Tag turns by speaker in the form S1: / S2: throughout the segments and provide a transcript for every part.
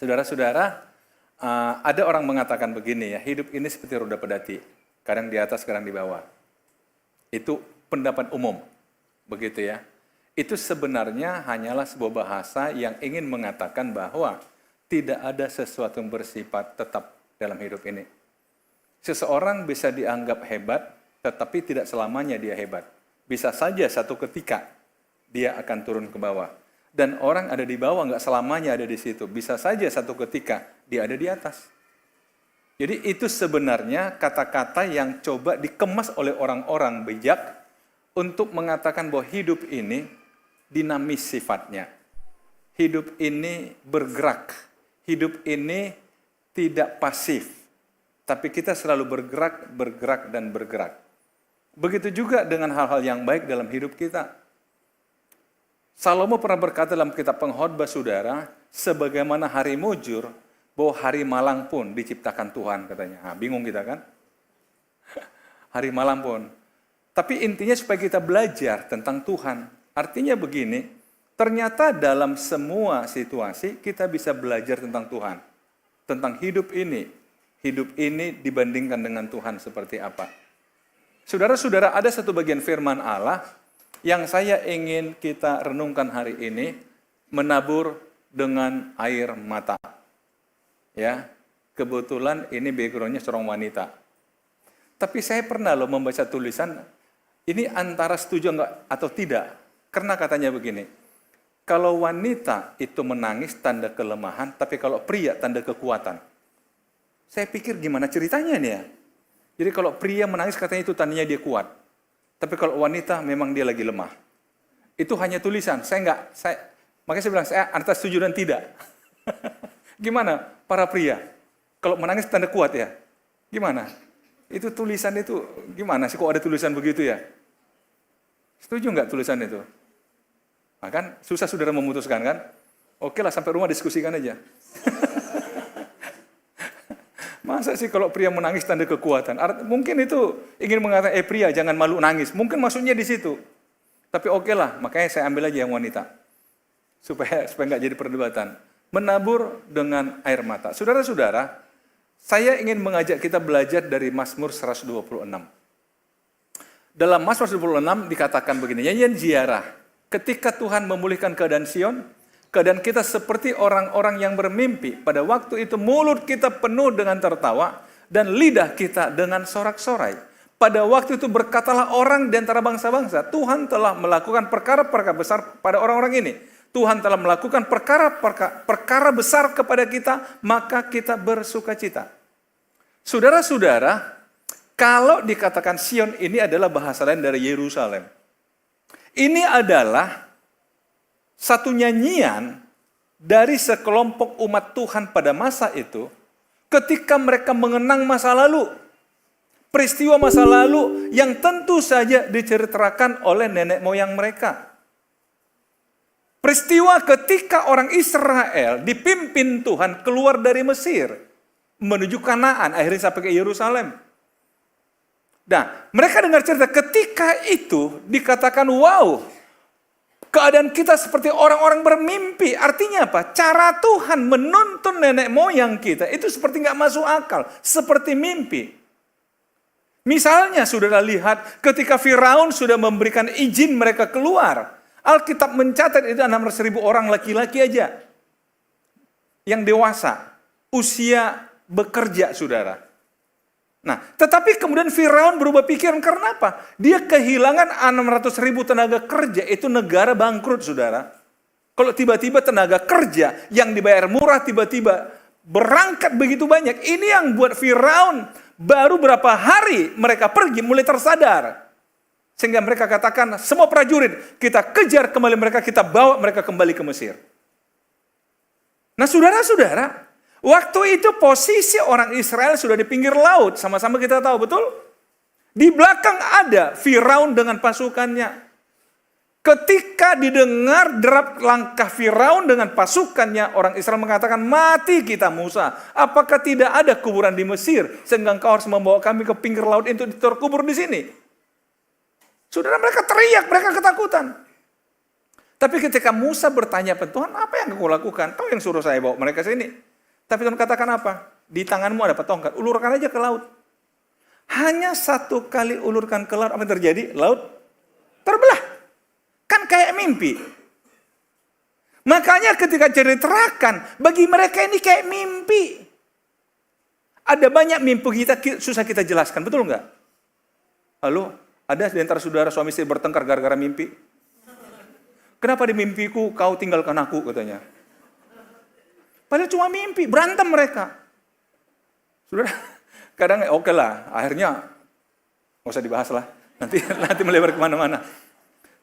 S1: Saudara-saudara, ada orang mengatakan begini ya, hidup ini seperti roda pedati, kadang di atas, kadang di bawah. Itu pendapat umum, begitu ya. Itu sebenarnya hanyalah sebuah bahasa yang ingin mengatakan bahwa tidak ada sesuatu yang bersifat tetap dalam hidup ini. Seseorang bisa dianggap hebat, tetapi tidak selamanya dia hebat. Bisa saja satu ketika dia akan turun ke bawah. Dan orang ada di bawah nggak selamanya ada di situ. Bisa saja satu ketika dia ada di atas. Jadi itu sebenarnya kata-kata yang coba dikemas oleh orang-orang bijak untuk mengatakan bahwa hidup ini dinamis sifatnya. Hidup ini bergerak. Hidup ini tidak pasif. Tapi kita selalu bergerak, dan bergerak. Begitu juga dengan hal-hal yang baik dalam hidup kita. Salomo pernah berkata dalam kitab Pengkhotbah, saudara, sebagaimana hari mujur, bahwa hari malang pun diciptakan Tuhan, katanya. Nah, bingung kita kan? Hari malang pun. Tapi intinya supaya kita belajar tentang Tuhan. Artinya begini, ternyata dalam semua situasi kita bisa belajar tentang Tuhan. Tentang hidup ini. Hidup ini dibandingkan dengan Tuhan seperti apa. Saudara-saudara, ada satu bagian firman Allah yang saya ingin kita renungkan hari ini, menabur dengan air mata. Ya, kebetulan ini background-nya seorang wanita. Tapi saya pernah loh membaca tulisan, ini antara setuju enggak atau tidak. Karena katanya begini, kalau wanita itu menangis tanda kelemahan, tapi kalau pria tanda kekuatan. Saya pikir gimana ceritanya nih ya. Jadi kalau pria menangis katanya itu tandanya dia kuat. Tapi kalau wanita memang dia lagi lemah. Itu hanya tulisan. Makanya saya bilang, saya antara setuju dan tidak. Gimana para pria? Kalau menangis tanda kuat ya? Gimana? Itu tulisan itu, gimana sih kok ada tulisan begitu ya? Setuju nggak tulisan itu? Nah kan, susah saudara memutuskan kan? Oke lah, sampai rumah diskusikan aja. Masa sih kalau pria menangis tanda kekuatan? Mungkin itu ingin mengatakan, pria jangan malu nangis. Mungkin maksudnya di situ. Tapi oke lah, makanya saya ambil aja yang wanita. Supaya nggak jadi perdebatan. Menabur dengan air mata. Saudara-saudara, saya ingin mengajak kita belajar dari Mazmur 126. Dalam Mazmur 126 dikatakan begini, nyanyian ziarah. Ketika Tuhan memulihkan keadaan Sion, keadaan kita seperti orang-orang yang bermimpi. Pada waktu itu mulut kita penuh dengan tertawa dan lidah kita dengan sorak-sorai. Pada waktu itu berkatalah orang di antara bangsa-bangsa, Tuhan telah melakukan perkara-perkara besar pada orang-orang ini. Tuhan telah melakukan perkara besar kepada kita, maka kita bersukacita. Saudara-saudara, kalau dikatakan Sion ini adalah bahasa lain dari Yerusalem. Ini adalah satu nyanyian dari sekelompok umat Tuhan pada masa itu ketika mereka mengenang masa lalu. Peristiwa masa lalu yang tentu saja diceritakan oleh nenek moyang mereka. Peristiwa ketika orang Israel dipimpin Tuhan keluar dari Mesir menuju Kanaan, akhirnya sampai ke Yerusalem. Nah, mereka dengar cerita ketika itu dikatakan, wow, keadaan kita seperti orang-orang bermimpi. Artinya apa? Cara Tuhan menuntun nenek moyang kita itu seperti nggak masuk akal. Seperti mimpi. Misalnya saudara lihat ketika Firaun sudah memberikan izin mereka keluar. Alkitab mencatat itu 600.000 orang laki-laki aja. Yang dewasa. Usia bekerja saudara. Nah, tetapi kemudian Firaun berubah pikiran karena apa? Dia kehilangan 600.000 tenaga kerja, itu negara bangkrut, saudara. Kalau tiba-tiba tenaga kerja yang dibayar murah tiba-tiba berangkat begitu banyak, ini yang buat Firaun baru berapa hari mereka pergi mulai tersadar. Sehingga mereka katakan, semua prajurit, kita kejar kembali mereka, kita bawa mereka kembali ke Mesir. Nah, saudara-saudara, waktu itu posisi orang Israel sudah di pinggir laut. Sama-sama kita tahu, betul? Di belakang ada Firaun dengan pasukannya. Ketika didengar derap langkah Firaun dengan pasukannya, orang Israel mengatakan, mati kita Musa. Apakah tidak ada kuburan di Mesir? Sehingga engkau harus membawa kami ke pinggir laut untuk terkubur di sini. Saudara, mereka teriak, mereka ketakutan. Tapi ketika Musa bertanya pada Tuhan, apa yang kau lakukan? Kau yang suruh saya bawa mereka sini. Tapi Tuhan katakan apa? Di tanganmu ada tongkat, ulurkan aja ke laut. Hanya 1 kali ulurkan ke laut, apa yang terjadi? Laut terbelah. Kan kayak mimpi. Makanya ketika ceritakan, bagi mereka ini kayak mimpi. Ada banyak mimpi kita susah kita jelaskan, betul nggak? Halo, ada di antara saudara suami istri bertengkar gara-gara mimpi? Kenapa di mimpiku kau tinggalkan aku, katanya. Padahal cuma mimpi, berantem mereka. Saudara, kadang oke lah, akhirnya nggak usah dibahas lah. Nanti melebar kemana-mana.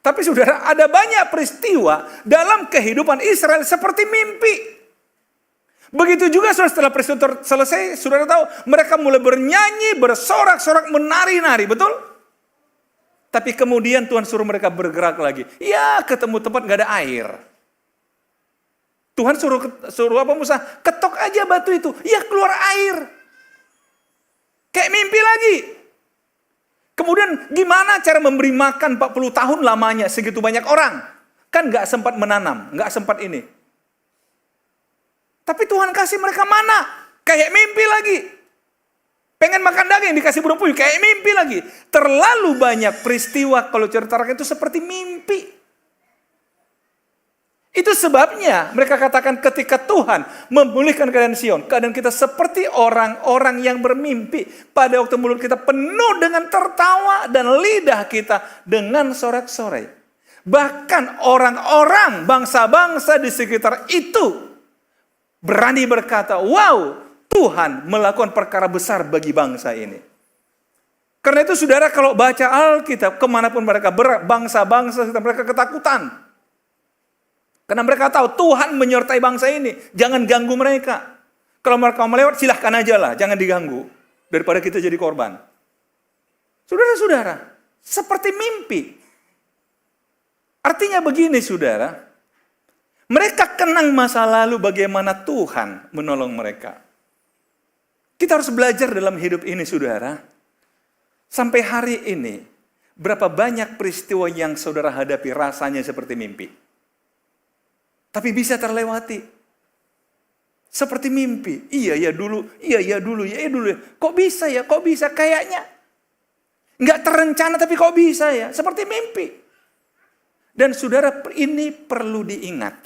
S1: Tapi saudara, ada banyak peristiwa dalam kehidupan Israel seperti mimpi. Begitu juga setelah peristiwa selesai, saudara tahu, mereka mulai bernyanyi, bersorak-sorak, menari-nari, betul? Tapi kemudian Tuhan suruh mereka bergerak lagi. Ya, ketemu tempat nggak ada air. Tuhan suruh apa Musa? Ketok aja batu itu. Ya, keluar air. Kayak mimpi lagi. Kemudian gimana cara memberi makan 40 tahun lamanya segitu banyak orang? Kan nggak sempat menanam, nggak sempat ini. Tapi Tuhan kasih mereka mana? Kayak mimpi lagi. Pengen makan daging dikasih burung puyuh, kayak mimpi lagi. Terlalu banyak peristiwa kalau ceritakan itu seperti mimpi. Itu sebabnya mereka katakan ketika Tuhan memulihkan keadaan Sion, keadaan kita seperti orang-orang yang bermimpi. Pada waktu mulut kita penuh dengan tertawa dan lidah kita dengan sorak-sorai. Bahkan orang-orang bangsa-bangsa di sekitar itu berani berkata, wow, Tuhan melakukan perkara besar bagi bangsa ini. Karena itu saudara kalau baca Alkitab, kemanapun mereka bangsa-bangsa mereka ketakutan. Karena mereka tahu Tuhan menyertai bangsa ini. Jangan ganggu mereka. Kalau mereka mau lewat, silahkan aja lah. Jangan diganggu. Daripada kita jadi korban. Saudara-saudara, seperti mimpi. Artinya begini saudara. Mereka kenang masa lalu bagaimana Tuhan menolong mereka. Kita harus belajar dalam hidup ini saudara. Sampai hari ini, berapa banyak peristiwa yang saudara hadapi rasanya seperti mimpi. Tapi bisa terlewati. Seperti mimpi. Iya dulu. Kok bisa ya? Kok bisa? Kayaknya. Nggak terencana tapi kok bisa ya? Seperti mimpi. Dan saudara ini perlu diingat.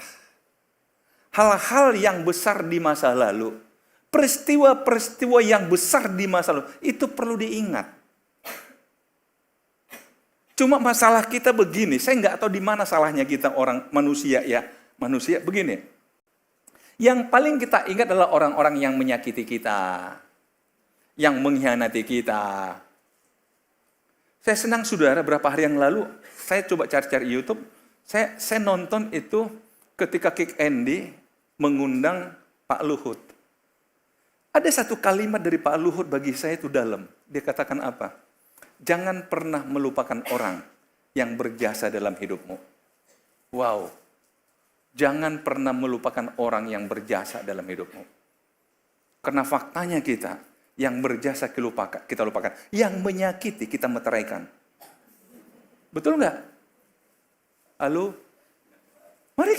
S1: Hal-hal yang besar di masa lalu. Peristiwa-peristiwa yang besar di masa lalu. Itu perlu diingat. Cuma masalah kita begini. Saya nggak tahu di mana salahnya kita orang manusia ya. Manusia begini, yang paling kita ingat adalah orang-orang yang menyakiti kita, yang mengkhianati kita. Saya senang saudara, berapa hari yang lalu, saya coba cari-cari YouTube, saya nonton itu ketika Kick Andy mengundang Pak Luhut. Ada satu kalimat dari Pak Luhut bagi saya itu dalam. Dia katakan apa? Jangan pernah melupakan orang yang berjasa dalam hidupmu. Wow. Jangan pernah melupakan orang yang berjasa dalam hidupmu. Karena faktanya kita, yang berjasa kita lupakan. Yang menyakiti kita meteraikan. Betul nggak? Halo? Mari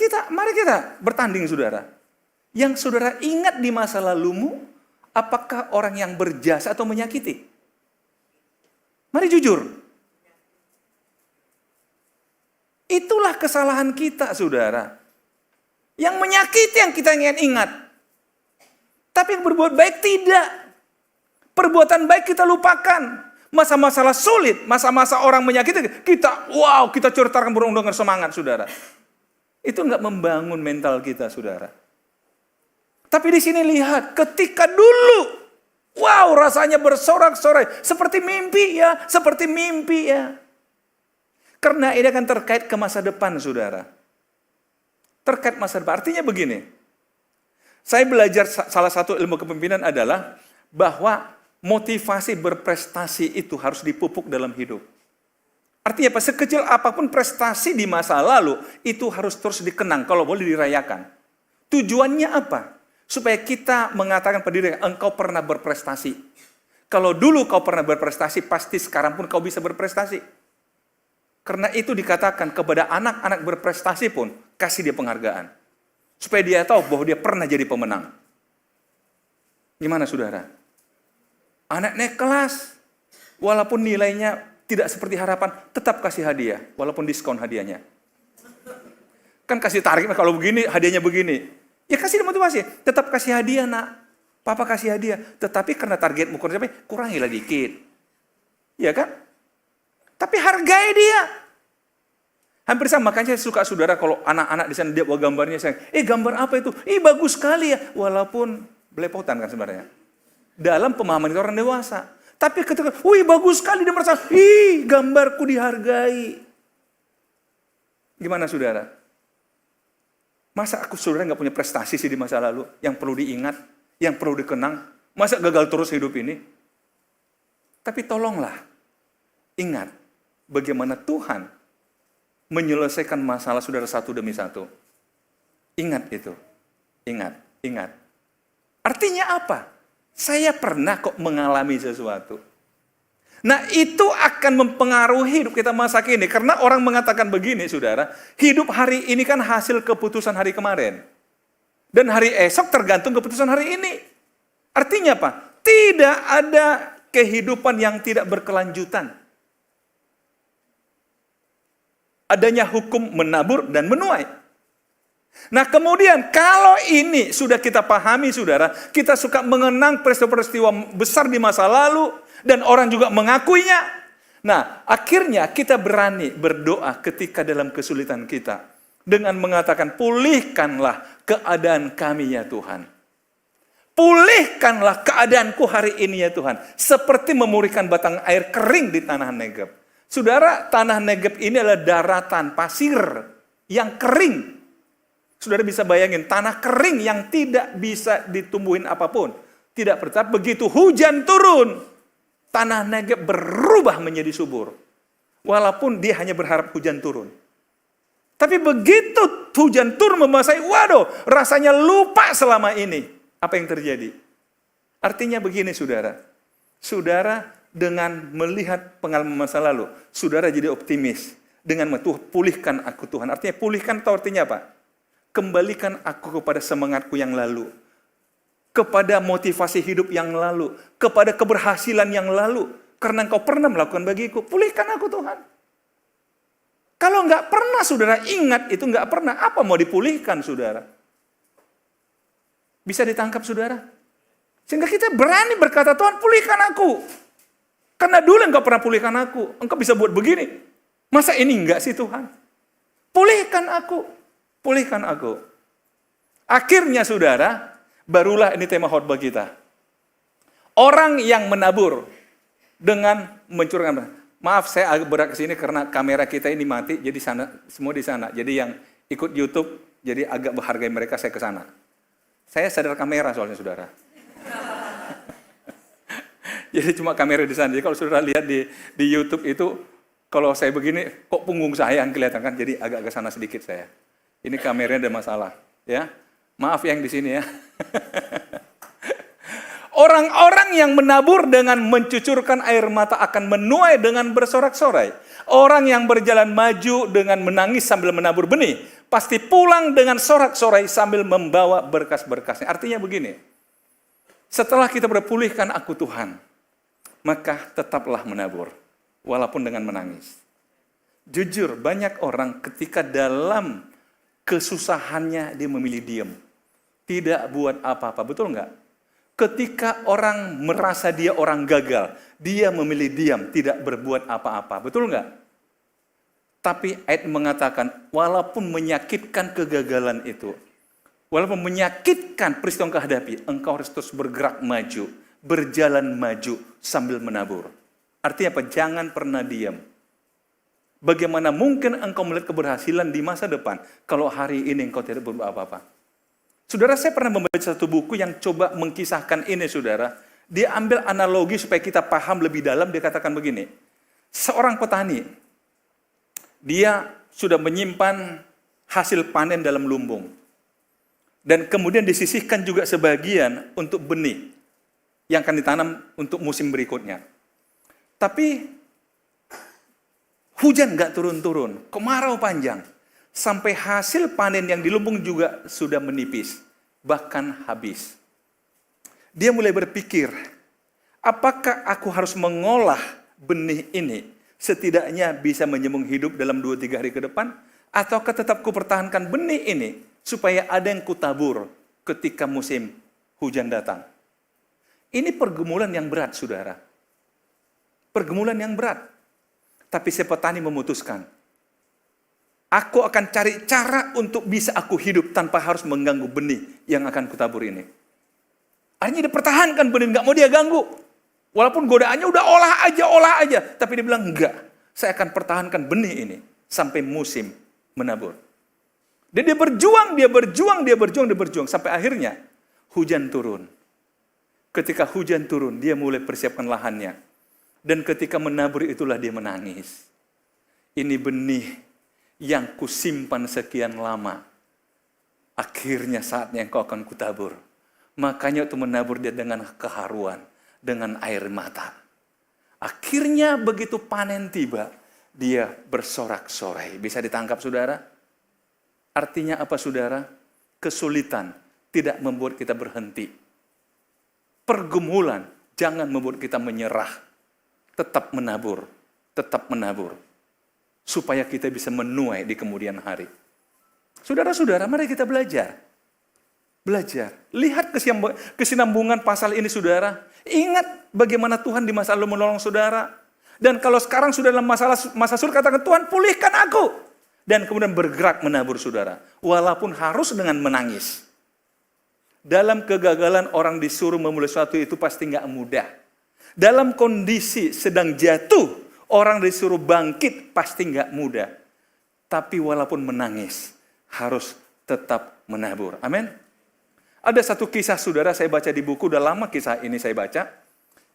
S1: kita bertanding saudara. Yang saudara ingat di masa lalumu, apakah orang yang berjasa atau menyakiti? Mari jujur. Itulah kesalahan kita saudara. Yang menyakiti yang kita ingin ingat. Tapi yang berbuat baik tidak. Perbuatan baik kita lupakan. Masa-masalah sulit, masa-masa orang menyakiti, kita ceritakan burung dengan semangat, saudara. Itu enggak membangun mental kita, saudara. Tapi di sini lihat, ketika dulu, rasanya bersorak-sorai. Seperti mimpi ya. Karena ini akan terkait ke masa depan, saudara. Terkait masa depan. Artinya begini, saya belajar salah satu ilmu kepemimpinan adalah bahwa motivasi berprestasi itu harus dipupuk dalam hidup. Artinya apa? Sekecil apapun prestasi di masa lalu, itu harus terus dikenang, kalau boleh dirayakan. Tujuannya apa? Supaya kita mengatakan pada diri, engkau pernah berprestasi. Kalau dulu kau pernah berprestasi, pasti sekarang pun kau bisa berprestasi. Karena itu dikatakan kepada anak-anak berprestasi pun, kasih dia penghargaan. Supaya dia tahu bahwa dia pernah jadi pemenang. Gimana saudara? Anak naik kelas, walaupun nilainya tidak seperti harapan, tetap kasih hadiah, walaupun diskon hadiahnya. Kan kasih target, kalau begini, hadiahnya begini. Ya kasih motivasi, tetap kasih hadiah nak. Papa kasih hadiah, tetapi karena targetmu kurangilah dikit. Ya kan? Tapi hargai dia. Hampir sama, makanya saya suka saudara kalau anak-anak di sana dia bawa gambarnya, saya, gambar apa itu? Bagus sekali ya. Walaupun belepotan kan sebenarnya. Dalam pemahaman orang dewasa. Tapi ketika, bagus sekali, dia merasa, gambarku dihargai. Gimana saudara? Masa saudara nggak punya prestasi sih di masa lalu yang perlu diingat, yang perlu dikenang? Masa gagal terus hidup ini? Tapi tolonglah, ingat bagaimana Tuhan menyelesaikan masalah saudara satu demi satu. Ingat itu, ingat. Artinya apa? Saya pernah kok mengalami sesuatu. Nah itu akan mempengaruhi hidup kita masa kini. Karena orang mengatakan begini saudara, hidup hari ini kan hasil keputusan hari kemarin. Dan hari esok tergantung keputusan hari ini. Artinya apa? Tidak ada kehidupan yang tidak berkelanjutan. Adanya hukum menabur dan menuai. Nah kemudian kalau ini sudah kita pahami saudara, kita suka mengenang peristiwa-peristiwa besar di masa lalu, dan orang juga mengakuinya. Nah akhirnya kita berani berdoa ketika dalam kesulitan kita, dengan mengatakan pulihkanlah keadaan kami ya Tuhan. Pulihkanlah keadaanku hari ini ya Tuhan. Seperti memulihkan batang air kering di tanah Negeb. Saudara, tanah Negeb ini adalah daratan pasir yang kering. Saudara bisa bayangin, tanah kering yang tidak bisa ditumbuhin apapun. Tidak bertahap, begitu hujan turun, tanah Negeb berubah menjadi subur. Walaupun dia hanya berharap hujan turun. Tapi begitu hujan turun membasahi, waduh, rasanya lupa selama ini. Apa yang terjadi? Artinya begini saudara. Saudara dengan melihat pengalaman masa lalu, saudara jadi optimis. Dengan pulihkan aku Tuhan. Artinya pulihkan itu artinya apa? Kembalikan aku kepada semangatku yang lalu. Kepada motivasi hidup yang lalu. Kepada keberhasilan yang lalu. Karena engkau pernah melakukan bagiku. Pulihkan aku Tuhan. Kalau enggak pernah saudara ingat itu enggak pernah. Apa mau dipulihkan saudara? Bisa ditangkap saudara? Sehingga kita berani berkata, Tuhan pulihkan aku. Karena dulu engkau pernah pulihkan aku. Engkau bisa buat begini. Masa ini enggak sih Tuhan? Pulihkan aku. Pulihkan aku. Akhirnya saudara, barulah ini tema khotbah kita. Orang yang menabur dengan mencurahkan. Maaf saya agak berat ke sini karena kamera kita ini mati, jadi semua di sana. Jadi yang ikut YouTube, jadi agak menghargai mereka, saya ke sana. Saya sadar kamera soalnya saudara. Jadi cuma kamera di sana. Jadi kalau saudara lihat di YouTube itu, kalau saya begini, kok punggung saya yang kelihatan kan? Jadi agak ke sana sedikit saya. Ini kameranya ada masalah, ya. Maaf yang di sini ya. Orang-orang yang menabur dengan mencucurkan air mata akan menuai dengan bersorak-sorai. Orang yang berjalan maju dengan menangis sambil menabur benih, pasti pulang dengan sorak-sorai sambil membawa berkas-berkasnya. Artinya begini, setelah kita berpulihkan aku Tuhan, maka tetaplah menabur, walaupun dengan menangis. Jujur, banyak orang ketika dalam kesusahannya dia memilih diam. Tidak buat apa-apa, betul nggak? Ketika orang merasa dia orang gagal, dia memilih diam, tidak berbuat apa-apa, betul nggak? Tapi ayat mengatakan, walaupun menyakitkan kegagalan itu, walaupun menyakitkan peristiwa yang kau hadapi, engkau harus terus bergerak maju, berjalan maju sambil menabur. Artinya apa? Jangan pernah diam. Bagaimana mungkin engkau melihat keberhasilan di masa depan kalau hari ini engkau tidak berbuat apa-apa? Saudara, saya pernah membaca satu buku yang coba mengkisahkan ini, saudara. Dia ambil analogi supaya kita paham lebih dalam. Dia katakan begini, seorang petani, dia sudah menyimpan hasil panen dalam lumbung. Dan kemudian disisihkan juga sebagian untuk benih yang akan ditanam untuk musim berikutnya. Tapi hujan nggak turun-turun, kemarau panjang. Sampai hasil panen yang di lumbung juga sudah menipis, bahkan habis. Dia mulai berpikir, apakah aku harus mengolah benih ini setidaknya bisa menyambung hidup dalam 2-3 hari ke depan? Ataukah tetap kupertahankan benih ini supaya ada yang kutabur ketika musim hujan datang? Ini pergumulan yang berat, saudara. Pergumulan yang berat. Tapi si petani memutuskan, aku akan cari cara untuk bisa aku hidup tanpa harus mengganggu benih yang akan kutabur ini. Akhirnya dia pertahankan benih, nggak mau dia ganggu. Walaupun godaannya udah olah aja. Tapi dia bilang, enggak, saya akan pertahankan benih ini sampai musim menabur. Dan dia berjuang. Sampai akhirnya hujan turun. Ketika hujan turun, dia mulai persiapkan lahannya. Dan ketika menabur itulah dia menangis. Ini benih yang kusimpan sekian lama. Akhirnya saatnya engkau akan kutabur. Makanya itu menabur dia dengan keharuan, dengan air mata. Akhirnya begitu panen tiba, dia bersorak-sorai. Bisa ditangkap, saudara? Artinya apa, saudara? Kesulitan tidak membuat kita berhenti. Pergumulan jangan membuat kita menyerah. Tetap menabur. Supaya kita bisa menuai di kemudian hari. Saudara-saudara, mari kita belajar. Lihat kesinambungan pasal ini, saudara. Ingat bagaimana Tuhan di masa lalu menolong saudara. Dan kalau sekarang sudah dalam masa sulit, katakan, Tuhan pulihkan aku. Dan kemudian bergerak menabur, saudara. Walaupun harus dengan menangis. Dalam kegagalan orang disuruh memulai sesuatu itu pasti nggak mudah. Dalam kondisi sedang jatuh, orang disuruh bangkit pasti nggak mudah. Tapi walaupun menangis, harus tetap menabur. Amin. Ada satu kisah, saudara, saya baca di buku, udah lama kisah ini saya baca.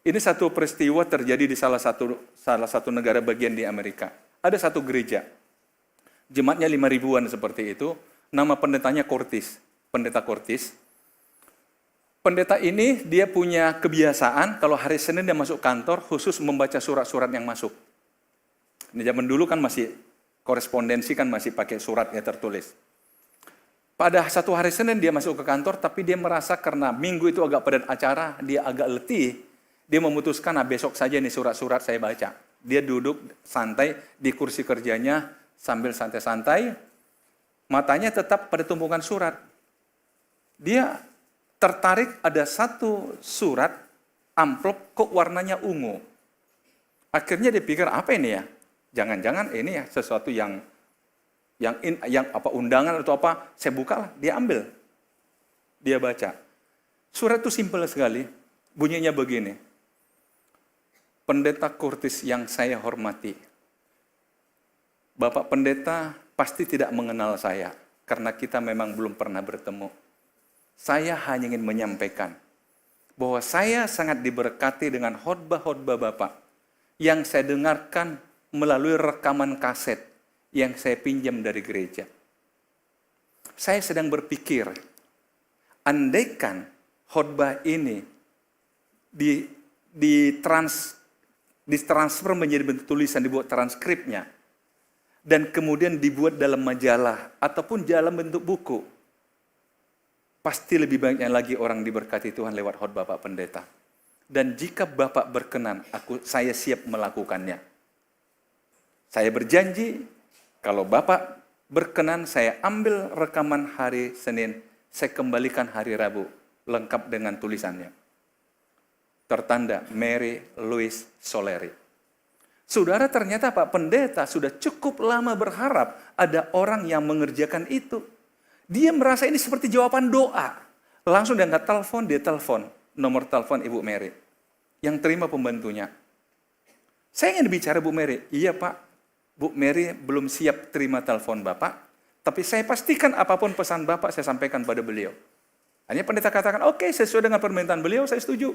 S1: Ini satu peristiwa terjadi di salah satu negara bagian di Amerika. Ada satu gereja. Jemaatnya 5.000-an seperti itu. Nama pendetanya Curtis. Pendeta Curtis. Pendeta ini dia punya kebiasaan kalau hari Senin dia masuk kantor khusus membaca surat-surat yang masuk. Di zaman dulu kan masih korespondensi, kan masih pakai surat ya tertulis. Pada satu hari Senin dia masuk ke kantor, tapi dia merasa karena minggu itu agak padat acara, dia agak letih, dia memutuskan, besok saja nih surat-surat saya baca. Dia duduk santai di kursi kerjanya sambil santai-santai, matanya tetap pada tumpukan surat. Dia tertarik ada satu surat amplop kok warnanya ungu. Akhirnya dia pikir, apa ini ya? Jangan-jangan ini ya sesuatu yang undangan atau apa. Saya buka lah, dia ambil. Dia baca. Surat itu simpel sekali. Bunyinya begini. Pendeta Curtis yang saya hormati. Bapak pendeta pasti tidak mengenal saya karena kita memang belum pernah bertemu. Saya hanya ingin menyampaikan bahwa saya sangat diberkati dengan khotbah-khotbah Bapak yang saya dengarkan melalui rekaman kaset yang saya pinjam dari gereja. Saya sedang berpikir, andaikan khotbah ini ditransfer menjadi bentuk tulisan, dibuat transkripnya, dan kemudian dibuat dalam majalah ataupun dalam bentuk buku, pasti lebih banyaknya lagi orang diberkati Tuhan lewat khotbah Bapak Pendeta. Dan jika Bapak berkenan, saya siap melakukannya. Saya berjanji, kalau Bapak berkenan, saya ambil rekaman hari Senin, saya kembalikan hari Rabu, lengkap dengan tulisannya. Tertanda Mary Louise Soleri. Saudara, ternyata Pak Pendeta sudah cukup lama berharap ada orang yang mengerjakan itu. Dia merasa ini seperti jawaban doa. Langsung dia angkat telepon, dia telepon. Nomor telepon Ibu Mary. Yang terima pembantunya. Saya ingin bicara Bu Mary. Iya Pak, Bu Mary belum siap terima telepon Bapak. Tapi saya pastikan apapun pesan Bapak saya sampaikan pada beliau. Hanya pendeta katakan, oke, sesuai dengan permintaan beliau saya setuju.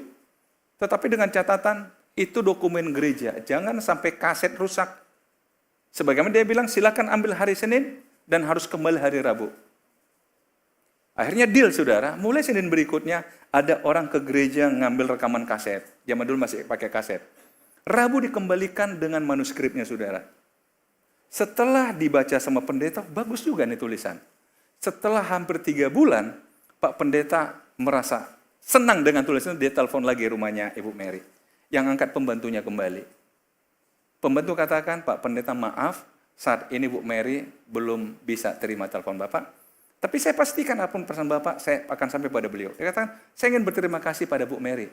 S1: Tetapi dengan catatan, itu dokumen gereja. Jangan sampai kaset rusak. Sebagaimana dia bilang, silakan ambil hari Senin dan harus kembali hari Rabu. Akhirnya deal, saudara. Mulai Senin berikutnya, ada orang ke gereja ngambil rekaman kaset. Zaman dulu masih pakai kaset. Rabu dikembalikan dengan manuskripnya, saudara. Setelah dibaca sama pendeta, bagus juga nih tulisan. Setelah hampir 3 bulan, Pak Pendeta merasa, Senang dengan tulisan, dia telepon lagi rumahnya Ibu Mary. Yang angkat pembantunya kembali. Pembantu katakan, Pak Pendeta maaf, saat ini Bu Mary belum bisa terima telepon Bapak. Tapi saya pastikan apapun pesan Bapak, saya akan sampai pada beliau. Dia katakan, saya ingin berterima kasih pada Bu Mary.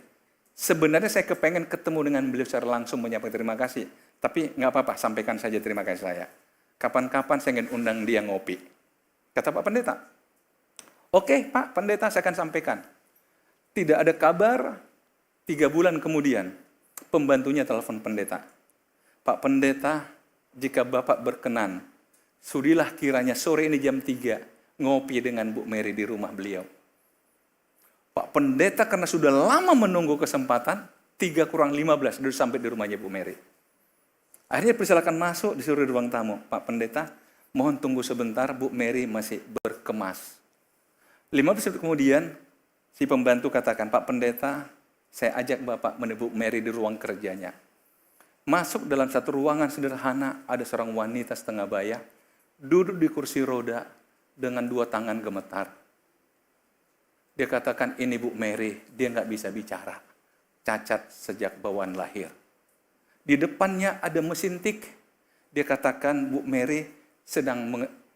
S1: Sebenarnya saya kepengen ketemu dengan beliau secara langsung menyampaikan terima kasih. Tapi nggak apa-apa, sampaikan saja terima kasih saya. Kapan-kapan saya ingin undang dia ngopi. Kata Pak Pendeta, oke Pak Pendeta, saya akan sampaikan. Tidak ada kabar, 3 bulan kemudian, pembantunya telepon pendeta. Pak Pendeta, jika Bapak berkenan, sudilah kiranya sore ini jam 3, ngopi dengan Bu Mary di rumah beliau. Pak Pendeta karena sudah lama menunggu kesempatan, 3 kurang 15, sudah sampai di rumahnya Bu Mary. Akhirnya persilakan masuk, disuruh di ruang tamu. Pak Pendeta, mohon tunggu sebentar, Bu Mary masih berkemas. 15 menit kemudian, si pembantu katakan, Pak Pendeta, saya ajak Bapak menemui Bu Mary di ruang kerjanya. Masuk dalam satu ruangan sederhana, ada seorang wanita setengah baya, duduk di kursi roda dengan 2 tangan gemetar. Dia katakan, ini Bu Mary, dia nggak bisa bicara. Cacat sejak bawaan lahir. Di depannya ada mesin tik. Dia katakan, Bu Mary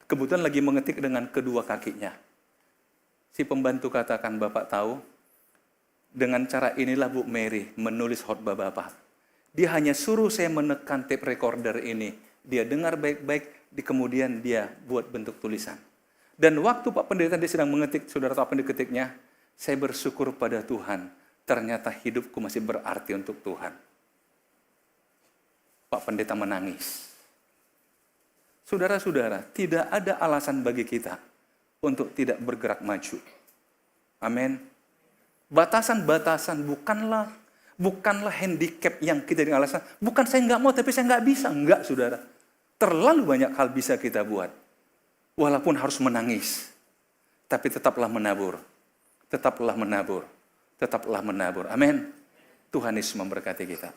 S1: kebetulan lagi mengetik dengan kedua kakinya. Si pembantu katakan, Bapak tahu, dengan cara inilah Bu Mary menulis khotbah Bapak. Dia hanya suruh saya menekan tape recorder ini. Dia dengar baik-baik, kemudian dia buat bentuk tulisan. Dan waktu Pak Pendeta dia sedang mengetik, saudara tahu apa yang diketiknya? Saya bersyukur pada Tuhan, ternyata hidupku masih berarti untuk Tuhan. Pak Pendeta menangis. Saudara-saudara, tidak ada alasan bagi kita untuk tidak bergerak maju. Amin. Batasan-batasan bukanlah handicap yang kita dengan alasan, bukan saya nggak mau tapi saya nggak bisa. Enggak, saudara. Terlalu banyak hal bisa kita buat. Walaupun harus menangis, tapi tetaplah menabur. Tetaplah menabur. Tetaplah menabur. Amin. Tuhan Yesus memberkati kita.